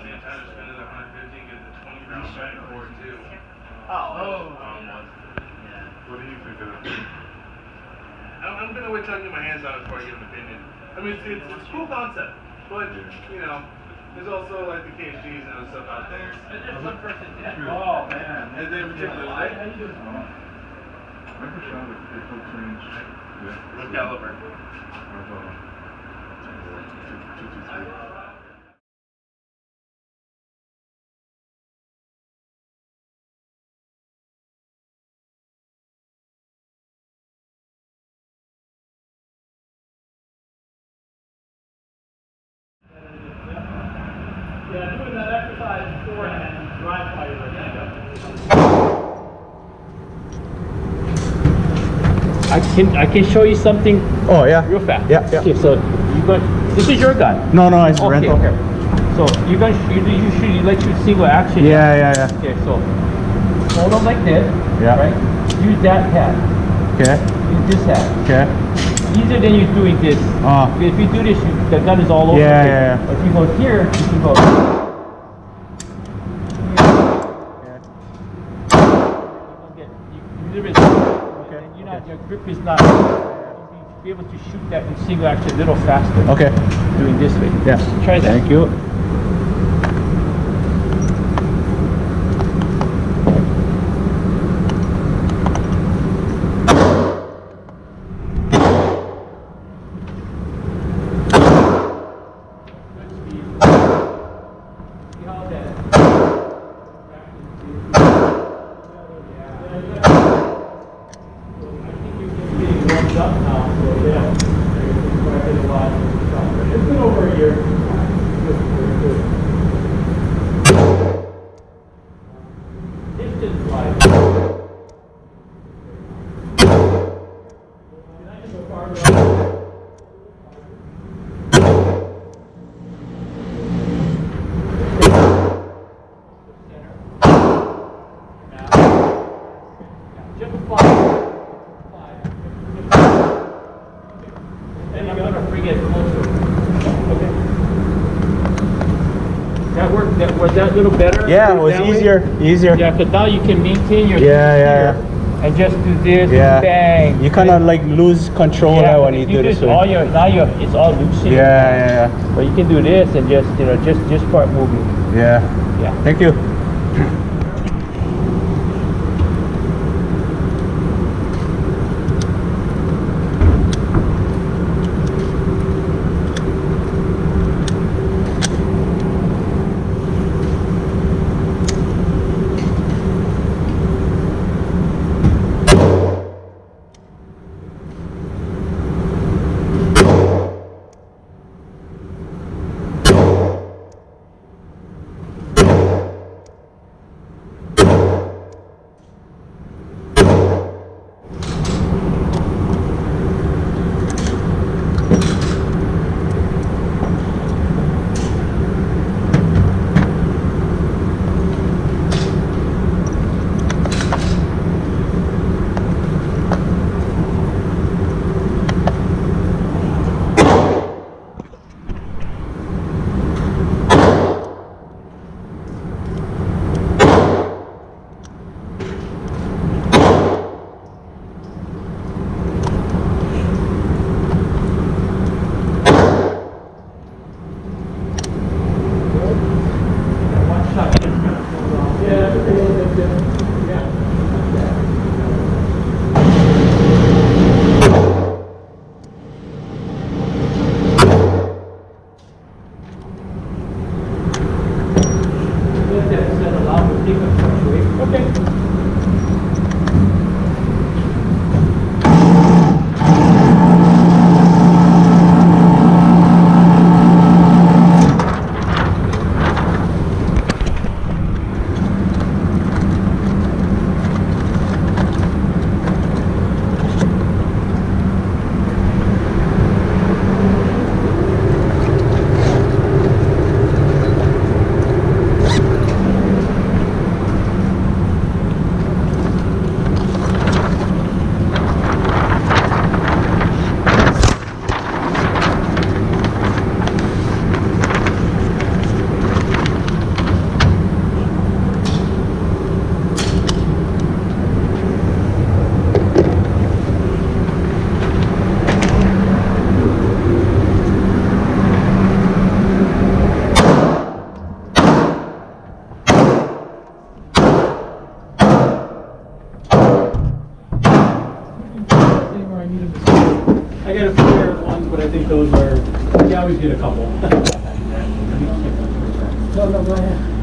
same time to spend another 150 and get the 20 round back for it too. What do you think of that? I'm gonna wait till I get my hands on it before I give an opinion. I mean, it's a cool concept, but you know, there's also like the KSGs and other stuff out there. There's one person dead. Oh man. And then particularly, I never shot at a close range. Yeah. what caliber? Yeah, doing that exercise beforehand, dry fire I can show you something. Oh yeah. Real fast. Yeah, yeah. Okay, so this is your gun. No, it's Okay, rental. okay. So you guys usually let you single action. Yeah. Okay, so hold them like this. Yeah. Right. Use that hand. Okay. Use this hand. Okay. Easier than you doing this. If you do this, the gun is all over. Yeah. But if you go here, you can go. Your grip is not. You'll be able to shoot that in single action a little faster. Okay. Doing this way. Yeah. Try that. Thank you. It's been over a year. Distance wise. Just fly. And I'm going to bring it closer. Okay. That worked. Was that a little better? Yeah, it was easier. Yeah, because now you can maintain your Yeah. and just do this. Yeah. Bang. You kind of like lose control now when you do this. It's all loosening. Yeah. But you can do this and just just start moving. Yeah. Yeah. Thank you. always get a couple. No, go ahead.